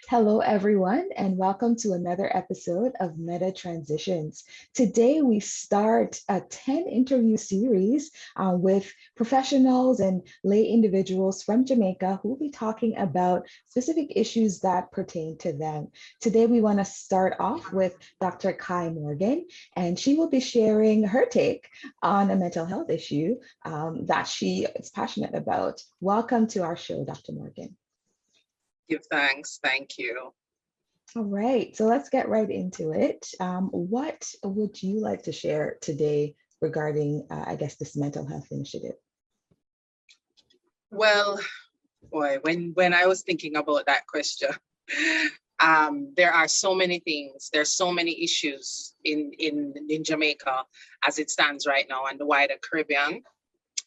Hello, everyone, and welcome to another episode of Meta Transitions. Today, we start a 10 interview series with professionals and lay individuals from Jamaica who will be talking about specific issues that pertain to them. Today, we want to start off with Dr. Kai Morgan, and she will be sharing her take on a mental health issue that she is passionate about. Welcome to our show, Dr. Morgan. Give thanks. Thank you. All right, so let's get right into it. What would you like to share today regarding, I guess, this mental health initiative? Well, boy, when I was thinking about that question, there are so many things. There's so many issues in Jamaica as it stands right now and the wider Caribbean.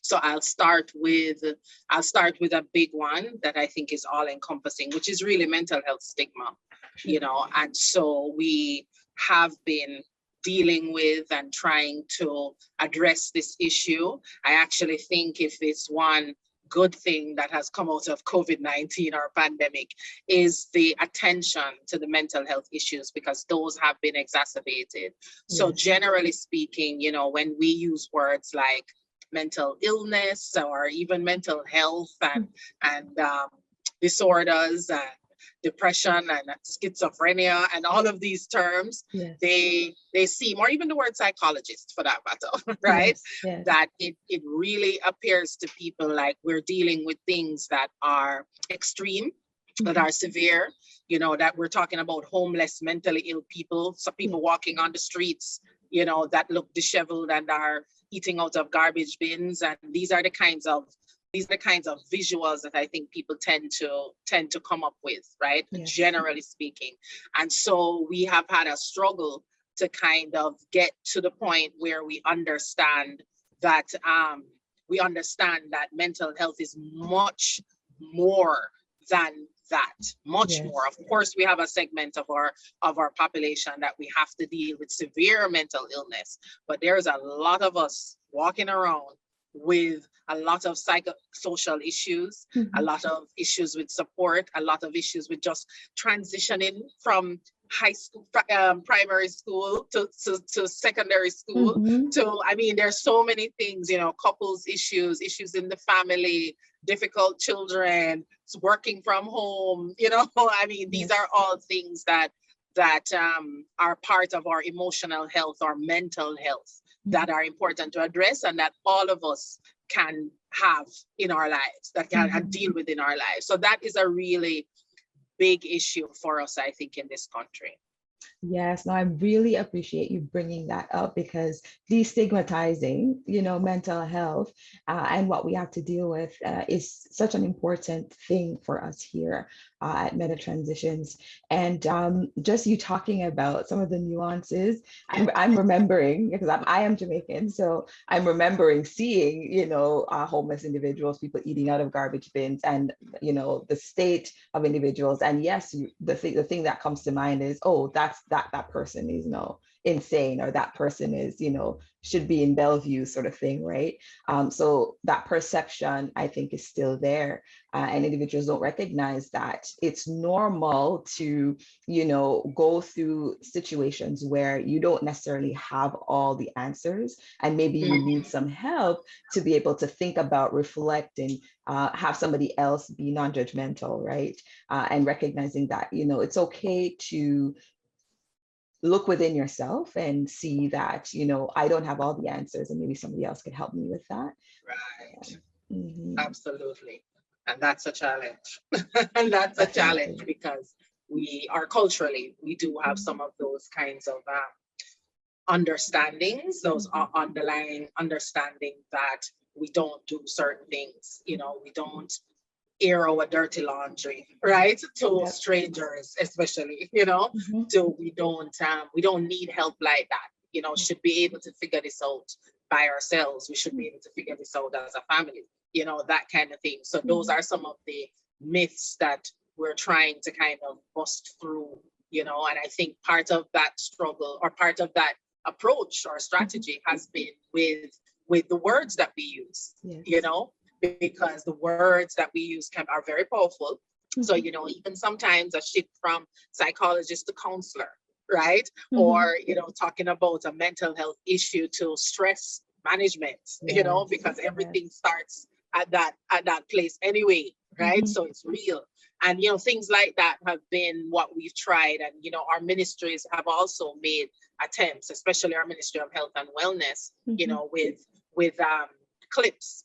So I'll start with a big one that I think is all encompassing, which is really mental health stigma, and so we have been dealing with and trying to address this issue. I actually think if it's one good thing that has come out of COVID-19 or pandemic is the attention to the mental health issues, because those have been exacerbated. Yes. So generally speaking, when we use words like mental illness or even mental health and disorders and depression and schizophrenia and all of these terms, yes, they seem, or even the word psychologist for that matter, right? Yes, yes. That it really appears to people like we're dealing with things that are extreme, that are severe, that we're talking about homeless, mentally ill people, some people walking on the streets, that look disheveled and are eating out of garbage bins. And these are the kinds of visuals that I think people tend to come up with, right? Yes. Generally speaking. And so we have had a struggle to kind of get to the point where we understand that mental health is much more than that, much more. Of course, we have a segment of our population that we have to deal with severe mental illness, but there's a lot of us walking around with a lot of psychosocial issues, a lot of issues with support, a lot of issues with just transitioning from high school, primary school to secondary school. There's so many things, couples issues in the family, difficult children, working from home, these are all things that are part of our emotional health or mental health that are important to address and that all of us can have in our lives, that can deal with in our lives. So that is a really big issue for us, I think, in this country. Yes, no, I really appreciate you bringing that up, because destigmatizing, mental health and what we have to deal with is such an important thing for us here at Meta Transitions. And just you talking about some of the nuances, I'm remembering, because I am Jamaican, so I'm remembering seeing, homeless individuals, people eating out of garbage bins, and the state of individuals. And yes, the thing that comes to mind is, oh, that person is insane, or that person is should be in Bellevue, sort of thing, right? So that perception, I think, is still there, and individuals don't recognize that it's normal to go through situations where you don't necessarily have all the answers, and maybe you need some help to be able to think about, reflect, and have somebody else be non-judgmental, right? And recognizing that it's okay to look within yourself and see that, I don't have all the answers, and maybe somebody else could help me with that. Right. Absolutely. And that's a challenge. And that's a challenge, because we are culturally, we do have some of those kinds of understandings, those underlying understanding that we don't do certain things, we don't air our dirty laundry, right? To strangers, especially, so we don't need help like that, should be able to figure this out by ourselves. We should be able to figure this out as a family, that kind of thing. So those are some of the myths that we're trying to kind of bust through, and I think part of that struggle, or part of that approach or strategy has been with the words that we use, you know, because the words that we use are very powerful. So, you know, even sometimes a shift from psychologist to counselor, right? Or, you know, talking about a mental health issue to stress management, you know, because everything starts at that place anyway, right? So it's real. And, you know, things like that have been what we've tried. And, you know, our ministries have also made attempts, especially our Ministry of Health and Wellness, you know, with clips,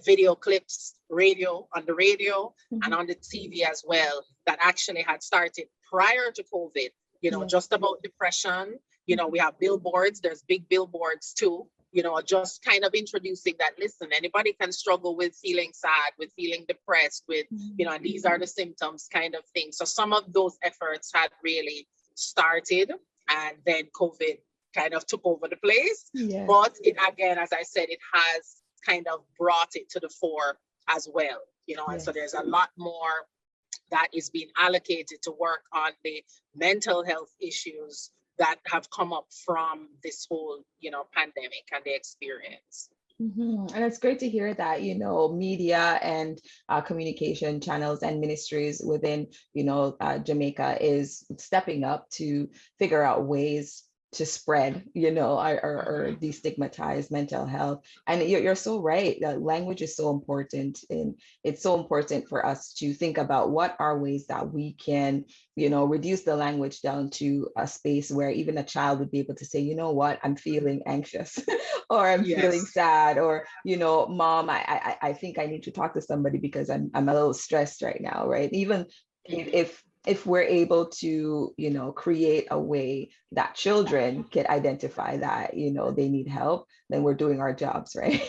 video clips, on the radio and on the TV as well, that actually had started prior to COVID, you know, just about depression. You know, we have billboards, there's big billboards too, you know, just kind of introducing that, listen, anybody can struggle with feeling sad, with feeling depressed, with, you know, and these are the symptoms kind of thing. So some of those efforts had really started, and then COVID kind of took over the place. But it, again, as I said, it has kind of brought it to the fore as well, you know, and so there's a lot more that is being allocated to work on the mental health issues that have come up from this whole, you know, pandemic and the experience. And it's great to hear that, you know, media and communication channels and ministries within, you know, Jamaica is stepping up to figure out ways to spread, you know, or destigmatize mental health. And you're so right, that language is so important. And it's so important for us to think about what are ways that we can, you know, reduce the language down to a space where even a child would be able to say, you know what, I'm feeling anxious or I'm feeling sad, or, you know, mom, I think I need to talk to somebody because I'm a little stressed right now, right? Even if we're able to, you know, create a way that children can identify that, you know, they need help, then we're doing our jobs, right?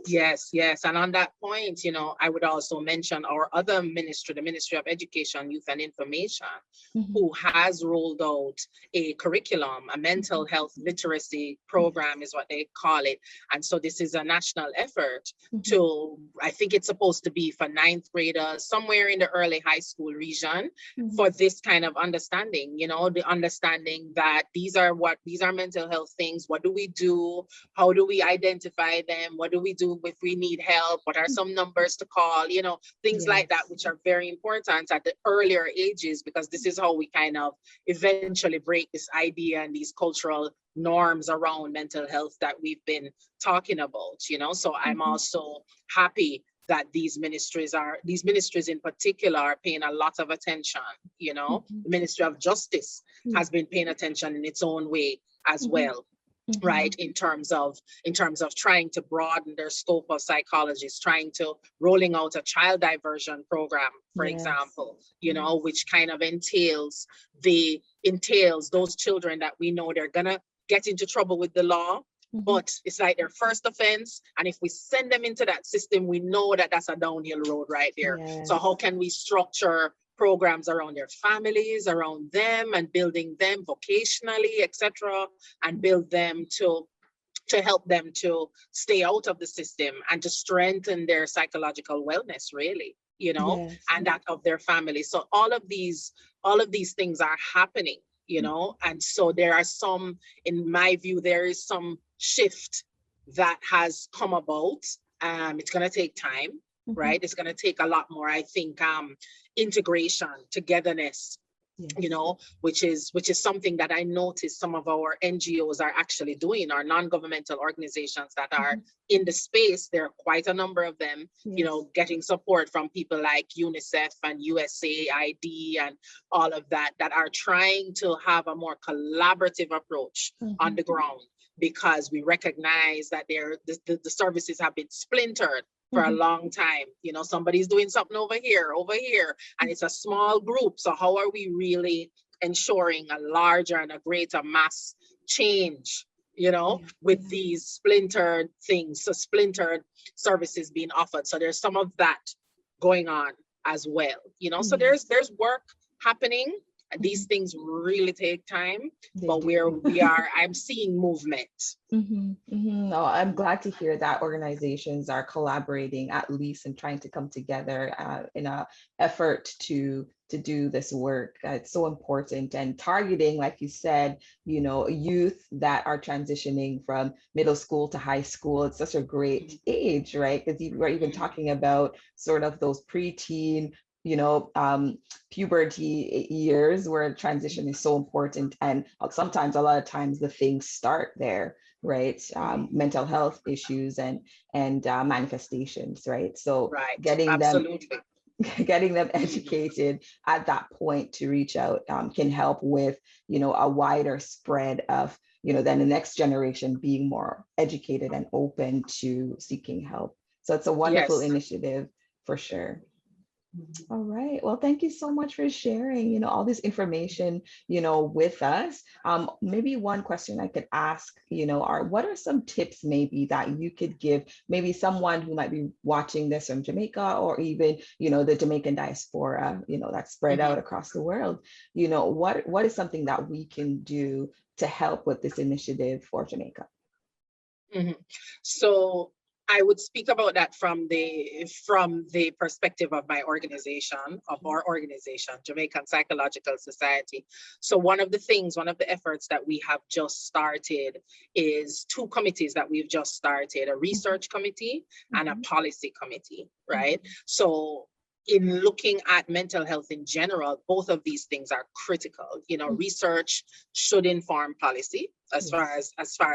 Yes. And on that point, you know, I would also mention our other ministry, the Ministry of Education, Youth and Information, who has rolled out a curriculum, a mental health literacy program is what they call it. And so this is a national effort to, I think it's supposed to be for 9th graders, somewhere in the early high school region, for this kind of understanding, you know, the understanding that these are mental health things. What do we do? How do we identify them? What do we do if we need help? What are some numbers to call? You know, things like that, which are very important at the earlier ages, because this is how we kind of eventually break this idea and these cultural norms around mental health that we've been talking about, you know. So I'm also happy that these ministries in particular are paying a lot of attention, you know. The Ministry of Justice has been paying attention in its own way as well. Right, in terms of trying to broaden their scope of psychologists, trying to rolling out a child diversion program, for example, you know, which kind of entails those children that we know they're gonna get into trouble with the law, but it's like their first offense, and if we send them into that system, we know that that's a downhill road right there. So how can we structure programs around their families, around them, and building them vocationally, etc., and build them to help them to stay out of the system and to strengthen their psychological wellness, really, you know, and that of their family. So all of these things are happening, you know, and so there are some, in my view, there is some shift that has come about. It's going to take time, right? It's going to take a lot more, I think, integration, togetherness, you know, which is something that I noticed some of our NGOs are actually doing, our non-governmental organizations that are in the space. There are quite a number of them, you know, getting support from people like UNICEF and USAID and all of that are trying to have a more collaborative approach on the ground, because we recognize that the services have been splintered for a long time. You know, somebody's doing something over here, and it's a small group. So how are we really ensuring a larger and a greater mass change, you know, with these splintered things, so splintered services being offered? So there's some of that going on as well, you know. So there's work happening, These things really take time, They but do. I'm seeing movement. No, I'm glad to hear that organizations are collaborating at least and trying to come together in a effort to do this work. It's so important, and targeting, like you said, youth that are transitioning from middle school to high school. It's such a great age, right? Because you were even talking about sort of those preteen, puberty years where transition is so important. And sometimes, a lot of times, the things start there, right? Mental health issues and manifestations, right? So Right, getting them absolutely. getting them educated at that point to reach out can help with a wider spread of then the next generation being more educated and open to seeking help. So it's a wonderful Yes. initiative for sure. All right. Well, thank you so much for sharing, all this information, with us. Maybe one question I could ask, are what are some tips maybe that you could give maybe someone who might be watching this from Jamaica, or even, the Jamaican diaspora, that's spread out across the world? What is something that we can do to help with this initiative for Jamaica? So I would speak about that from the perspective of my organization, of our organization, Jamaican Psychological Society. So one of the efforts that we have just started is two committees that we've just started, a research committee and a policy committee, right? So in looking at mental health in general, both of these things are critical. Research should inform policy as far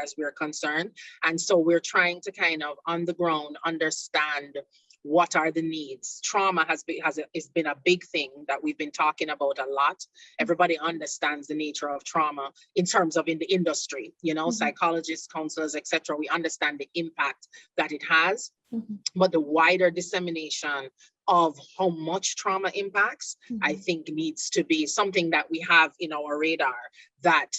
as we're concerned. And so we're trying to kind of on the ground understand what are the needs. Trauma has been a big thing that we've been talking about a lot. Everybody understands the nature of trauma in terms of in the industry, psychologists, counselors, etc. We understand the impact that it has, but the wider dissemination of how much trauma impacts, I think needs to be something that we have in our radar, that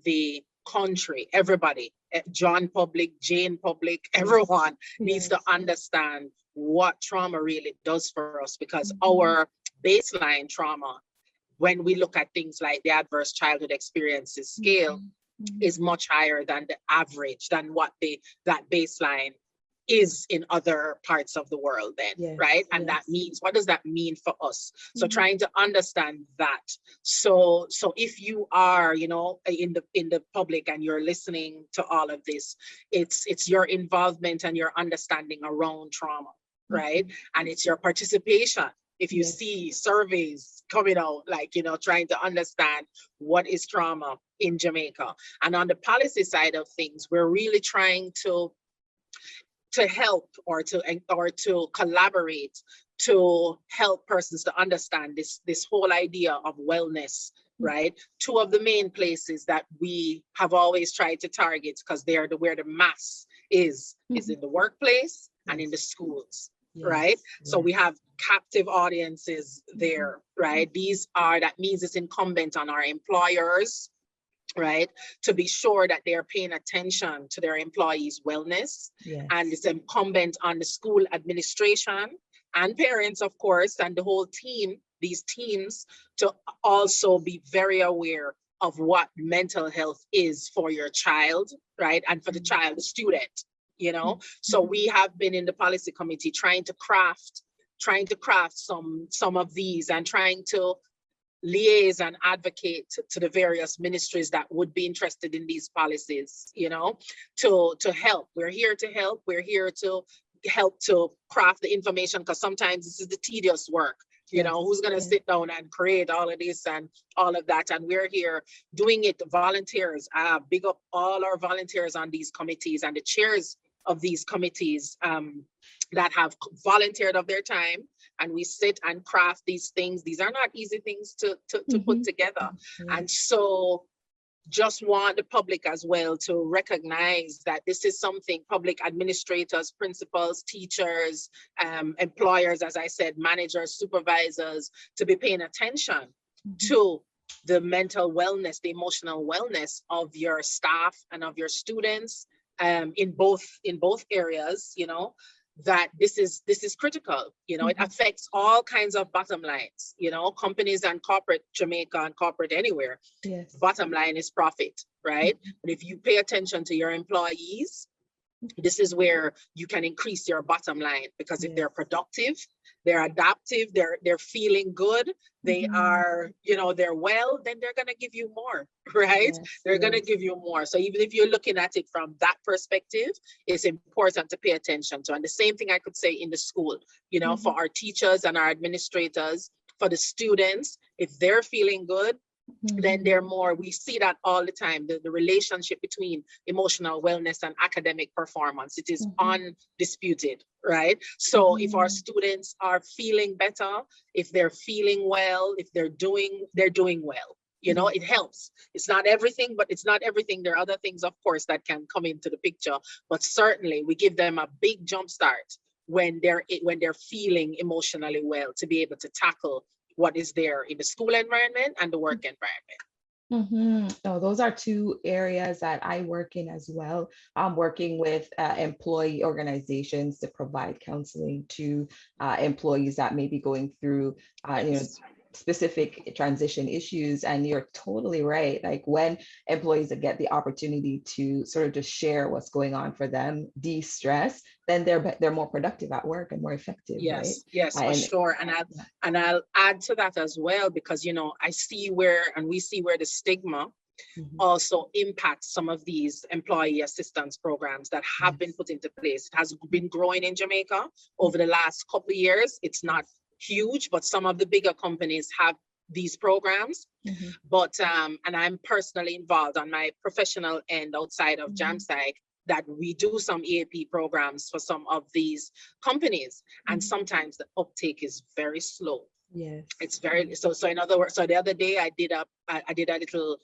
the country, everybody, John public, Jane public, everyone needs to understand what trauma really does for us, because our baseline trauma, when we look at things like the adverse childhood experiences scale, is much higher than the average, than what that baseline is in other parts of the world then, right? And that means, what does that mean for us? So trying to understand that. So if you are, in the public and you're listening to all of this, it's your involvement and your understanding around trauma, right? And it's your participation. If you see surveys coming out, like, trying to understand what is trauma in Jamaica. And on the policy side of things, we're really trying to help or to collaborate to help persons to understand this whole idea of wellness, right? Two of the main places that we have always tried to target, because they're where the mass is in the workplace and in the schools, right? So we have captive audiences there, right? That means it's incumbent on our employers, right, to be sure that they're paying attention to their employees' wellness. And it's incumbent on the school administration and parents, of course, and the whole team, these teams, to also be very aware of what mental health is for your child, right, and for the child, the student, So we have been in the policy committee trying to craft some of these, and trying to liaise and advocate to the various ministries that would be interested in these policies, to help. We're here to help. We're here to help to craft the information, because sometimes this is the tedious work. Who's going to sit down and create all of this and all of that? And we're here doing it. Volunteers, big up all our volunteers on these committees and the chairs of these committees that have volunteered of their time. And we sit and craft these things. These are not easy things to put together. And so just want the public as well to recognize that this is something public administrators, principals, teachers, employers, as I said, managers, supervisors, to be paying attention to the mental wellness, the emotional wellness of your staff and of your students, in both areas, that this is critical. You know, it affects all kinds of bottom lines. You know, companies and corporate Jamaica and corporate anywhere. Yes. Bottom line is profit, right? But if you pay attention to your employees, this is where you can increase your bottom line, because if they're productive, they're adaptive, they're feeling good, they are, you know, they're well, then they're going to give you more, right? They're going to give you more. So even if you're looking at it from that perspective, it's important to pay attention to. And the same thing I could say in the school, you know, for our teachers and our administrators, for the students, if they're feeling good, then they're more, we see that all the time, the relationship between emotional wellness and academic performance, it is undisputed, right? So if our students are feeling better, if they're feeling well, if they're doing well, you know, it helps. It's not everything, but it's not everything. There are other things, of course, that can come into the picture, but certainly we give them a big jump start when they're feeling emotionally well, to be able to tackle what is there in the school environment and the work environment. Oh, those are two areas that I work in as well. I'm working with employee organizations to provide counseling to employees that may be going through, you know, specific transition issues. And you're totally right. Like when employees get the opportunity to sort of just share what's going on for them, de-stress, then they're more productive at work and more effective. Yes, right? yes, for sure. And I'll add to that as well, because, you know, we see where the stigma also impacts some of these employee assistance programs that have been put into place. It has been growing in Jamaica over the last couple of years. It's not huge, but some of the bigger companies have these programs. But and I'm personally involved on my professional end outside of JamPsych, that we do some EAP programs for some of these companies, and sometimes the uptake is very slow. It's very so in other words, so the other day I did a little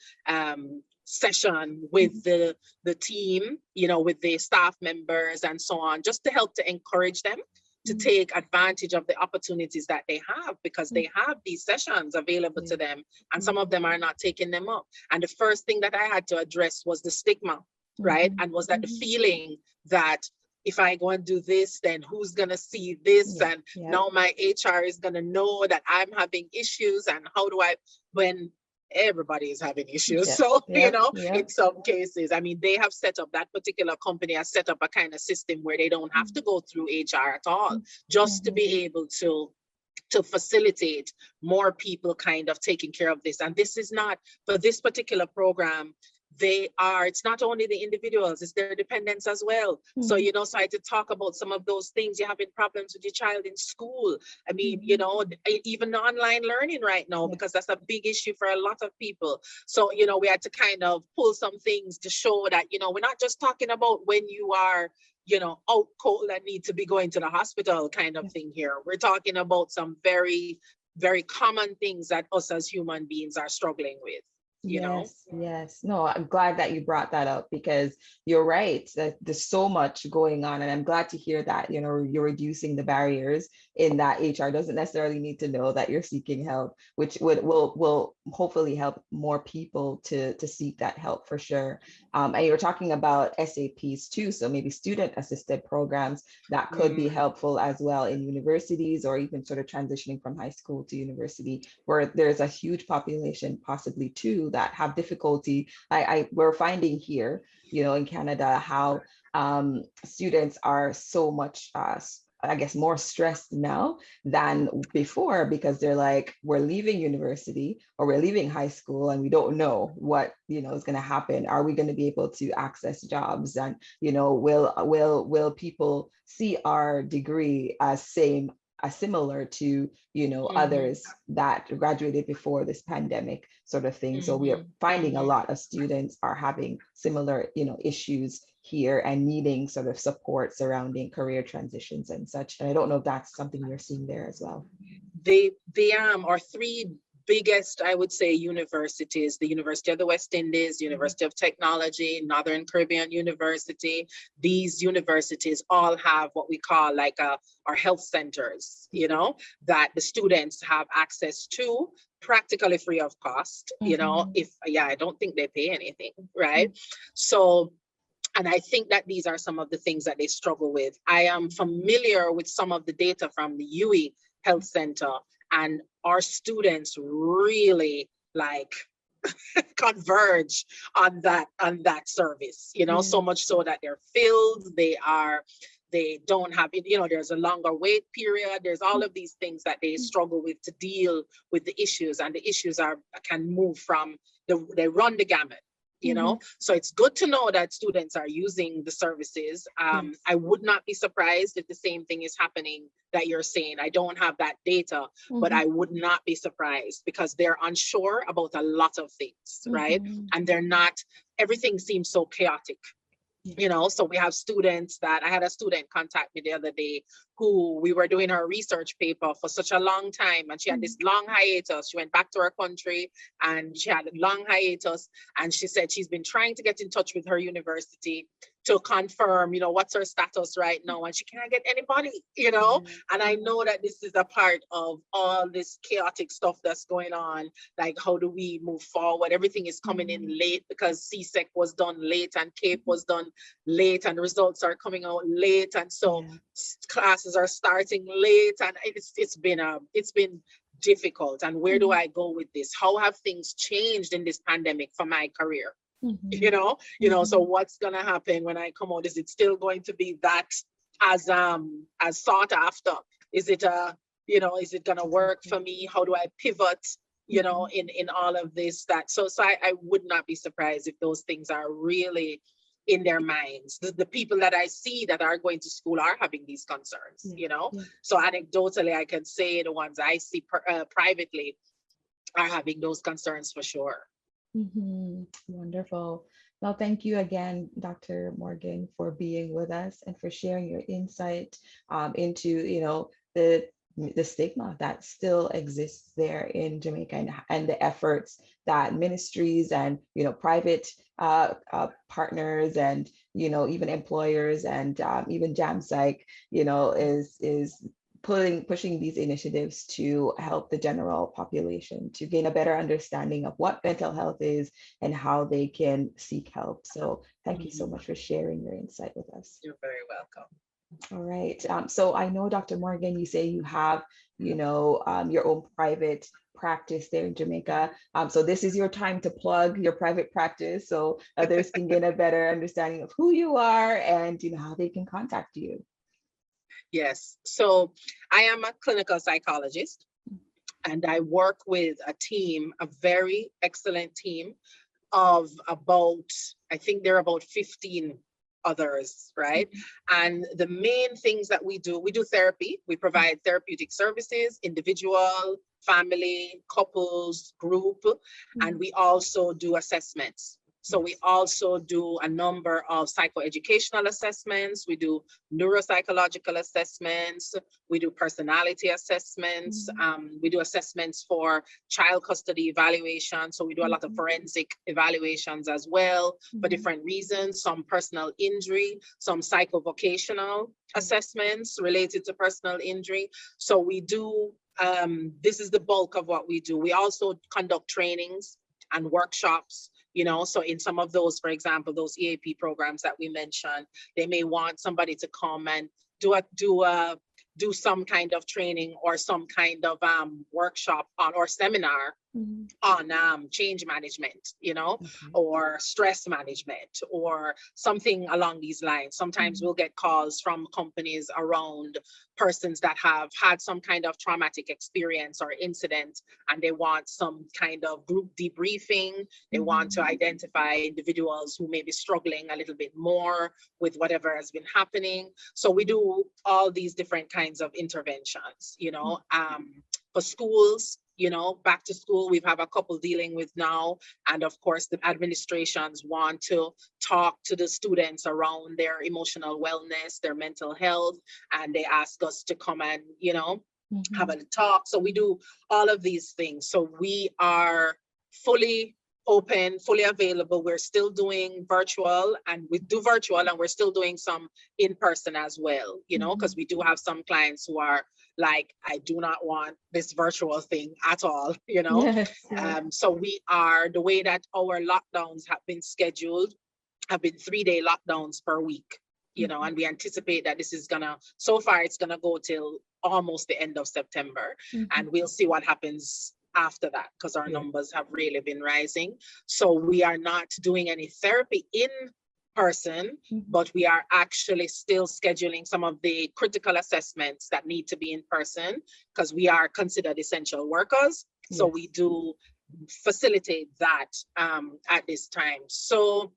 session with the team, you know, with the staff members and so on, just to help to encourage them to take advantage of the opportunities that they have, because they have these sessions available to them, and some of them are not taking them up. And the first thing that I had to address was the stigma, right? And was that the feeling that if I go and do this, then who's gonna see this? And now my HR is gonna know that I'm having issues, and how do I, when everybody is having issues. So, you know, in some cases, I mean, they have set up, that particular company has set up a kind of system where they don't have to go through HR at all, just to be able to facilitate more people kind of taking care of this. And this is not, for this particular program, it's not only the individuals, it's their dependents as well. So, you know, so I did talk about some of those things. You're having problems with your child in school. I mean, you know, even online learning right now, because that's a big issue for a lot of people. So, you know, we had to kind of pull some things to show that, you know, we're not just talking about when you are, you know, out cold and need to be going to the hospital kind of thing here. We're talking about some very, very common things that us as human beings are struggling with. You know? Yes. No, I'm glad that you brought that up, because you're right that there's so much going on, and I'm glad to hear that, you know, you're reducing the barriers in that HR doesn't necessarily need to know that you're seeking help, which will hopefully help more people to seek that help for sure. And you're talking about SAPs too, so maybe student assisted programs that could be helpful as well in universities, or even sort of transitioning from high school to university, where there's a huge population possibly too that have difficulty. We're finding here, you know, in Canada, how students are so much, I guess, more stressed now than before, because they're like, we're leaving university or we're leaving high school and we don't know what, you know, is going to happen. Are we going to be able to access jobs? And, you know, will people see our degree as similar to, you know, others that graduated before this pandemic sort of thing. So we are finding a lot of students are having similar, you know, issues here and needing sort of support surrounding career transitions and such. And I don't know if that's something you're seeing there as well. The are three biggest, I would say, universities: the University of the West Indies, University of Technology, Northern Caribbean University. These universities all have what we call like our health centers, you know, that the students have access to practically free of cost, you know, I don't think they pay anything, right? So And I think that these are some of the things that they struggle with. I am familiar with some of the data from the UE Health Center, and our students really like converge on that service, you know, so much so that they're filled, they don't have it, you know, there's a longer wait period, there's all of these things that they struggle with to deal with the issues, and the issues are can move from they run the gamut, you know. So it's good to know that students are using the services. I would not be surprised if the same thing is happening that you're saying. I don't have that data, but I would not be surprised, because they're unsure about a lot of things, right? And they're not, everything seems so chaotic. You know, so we have students that I had a student contact me the other day who we were doing her research paper for such a long time, and she had this long hiatus. She went back to her country and she had a long hiatus, and she said she's been trying to get in touch with her university to confirm, you know, what's her status right now, and she can't get anybody, you know. And I know that this is a part of all this chaotic stuff that's going on. Like, how do we move forward? Everything is coming in late because CSEC was done late and CAPE was done late, and the results are coming out late, and so classes are starting late, and it's been difficult. And where do I go with this? How have things changed in this pandemic for my career? You know, so what's gonna happen when I come out? Is it still going to be that as sought after? Is it is it gonna work for me? How do I pivot, you know, in all of this? So I would not be surprised if those things are really in their minds. The people that I see that are going to school are having these concerns, you know. So anecdotally, I can say the ones I see privately are having those concerns for sure. Wonderful. Well, thank you again, Dr. Morgan, for being with us and for sharing your insight into, you know, the stigma that still exists there in Jamaica, and the efforts that ministries and, you know, private partners and, you know, even employers and even Jam Psych, you know, is pushing these initiatives to help the general population to gain a better understanding of what mental health is and how they can seek help. So thank you so much for sharing your insight with us. You're very welcome. All right. So I know, Dr. Morgan, you say you have, you know, your own private practice there in Jamaica. So this is your time to plug your private practice so others can get a better understanding of who you are and, you know, how they can contact you. Yes. So I am a clinical psychologist, and I work with a team, a very excellent team of about, I think there are about 15 others, right? And the main things that we do therapy. We provide therapeutic services, individual, family, couples, group, and we also do assessments. So we also do a number of psychoeducational assessments. We do neuropsychological assessments. We do personality assessments. We do assessments for child custody evaluation. So we do a lot of forensic evaluations as well for different reasons, some personal injury, some psychovocational assessments related to personal injury. So we do, this is the bulk of what we do. We also conduct trainings and workshops. You know, so in some of those, for example, those EAP programs that we mentioned, they may want somebody to come and do some kind of training or some kind of workshop on or seminar on change management, you know, or stress management or something along these lines. Sometimes we'll get calls from companies around persons that have had some kind of traumatic experience or incident, and they want some kind of group debriefing. They want to identify individuals who may be struggling a little bit more with whatever has been happening. So we do all these different kinds of interventions, you know, for schools. You know, back to school, we have a couple dealing with now. And of course, the administrations want to talk to the students around their emotional wellness, their mental health, and they ask us to come and, you know, have a talk. So we do all of these things. So we are fully open, fully available. We're still doing virtual, and we do virtual, and we're still doing some in person as well, you know, because we do have some clients who are like, I do not want this virtual thing at all, you know. So we are, the way that our lockdowns have been scheduled, have been 3-day lockdowns per week, you know, and we anticipate that this is gonna, so far it's gonna go till almost the end of September, and we'll see what happens after that, because our numbers have really been rising. So we are not doing any therapy in person, but we are actually still scheduling some of the critical assessments that need to be in person, because we are considered essential workers. So we do facilitate that at this time. So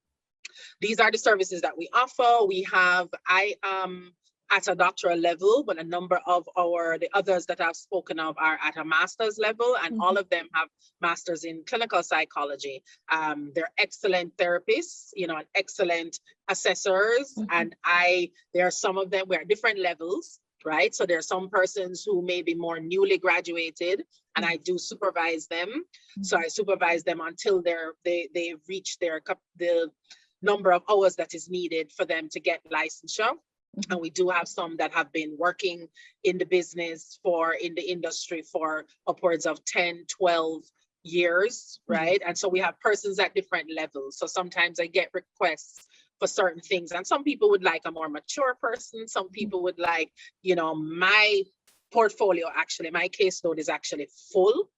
these are the services that we offer. We have, I am at a doctoral level, but a number of the others that I've spoken of are at a master's level, and all of them have masters in clinical psychology. They're excellent therapists, you know, and excellent assessors. And there are some of them, we're at different levels, right? So there are some persons who may be more newly graduated, and I do supervise them. So I supervise them until they've reached the number of hours that is needed for them to get licensure. And we do have some that have been working in the business in the industry for upwards of 10, 12 years, right? And so we have persons at different levels. So sometimes I get requests for certain things, and some people would like a more mature person. Some people would like, you know, my portfolio, actually, my caseload is actually full.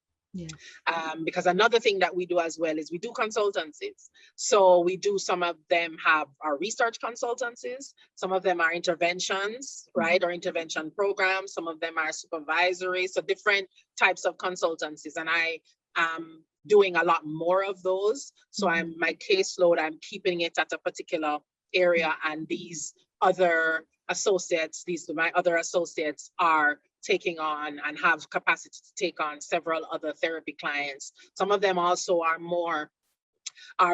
Because another thing that we do as well is we do consultancies. So we do, some of them have our research consultancies, some of them are interventions, right, or intervention programs, some of them are supervisory, so different types of consultancies. And I am doing a lot more of those. So my caseload, I'm keeping it at a particular area, and these other associates, my other associates are taking on and have capacity to take on several other therapy clients. Some of them also are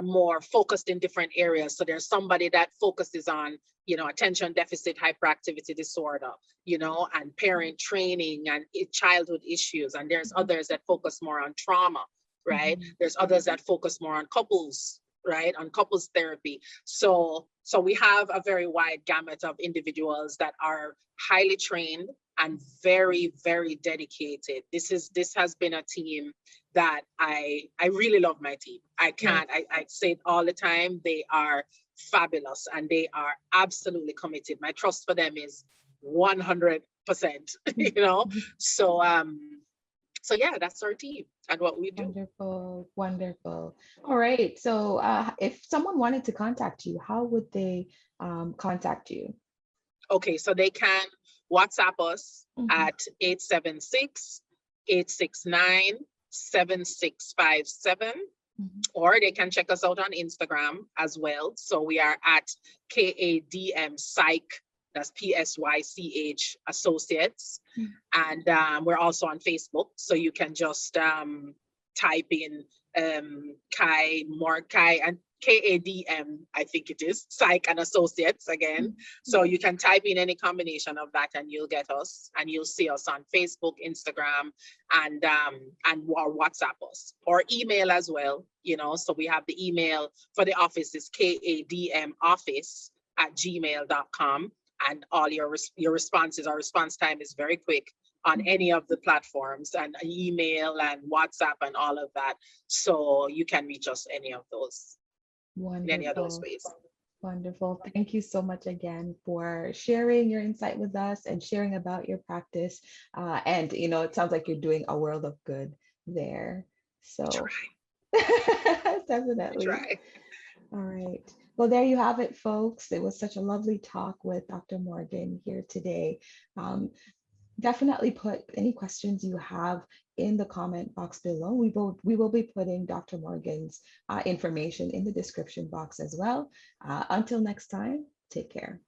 more focused in different areas. So there's somebody that focuses on, you know, attention deficit hyperactivity disorder, you know, and parent training and childhood issues. And there's others that focus more on trauma, right? There's others that focus more on couples, right? On couples therapy. So we have a very wide gamut of individuals that are highly trained and very, very dedicated. This has been a team that I really love my team. I say it all the time. They are fabulous and they are absolutely committed. My trust for them is 100%, you know? So yeah, that's our team and what we do. Wonderful, wonderful. All right. So if someone wanted to contact you, how would they contact you? Okay, so they can WhatsApp us at 876-869-7657, or they can check us out on Instagram as well. So we are at KADM Psych, that's PSYCH Associates. And we're also on Facebook. So you can just type in Kai and KADM, I think it is, Psych and Associates again. So you can type in any combination of that and you'll get us, and you'll see us on Facebook, Instagram, and or WhatsApp us, or email as well, you know. So we have the email for the office is kadmoffice@gmail.com, and all your responses, our response time is very quick on any of the platforms, and email and WhatsApp and all of that. So you can reach us any of those. Wonderful. In any of those ways. Wonderful. Thank you so much again for sharing your insight with us and sharing about your practice. And, you know, it sounds like you're doing a world of good there. So definitely. Try. All right. Well, there you have it, folks. It was such a lovely talk with Dr. Morgan here today. Definitely put any questions you have in the comment box below. We will be putting Dr. Morgan's information in the description box as well. Until next time, take care.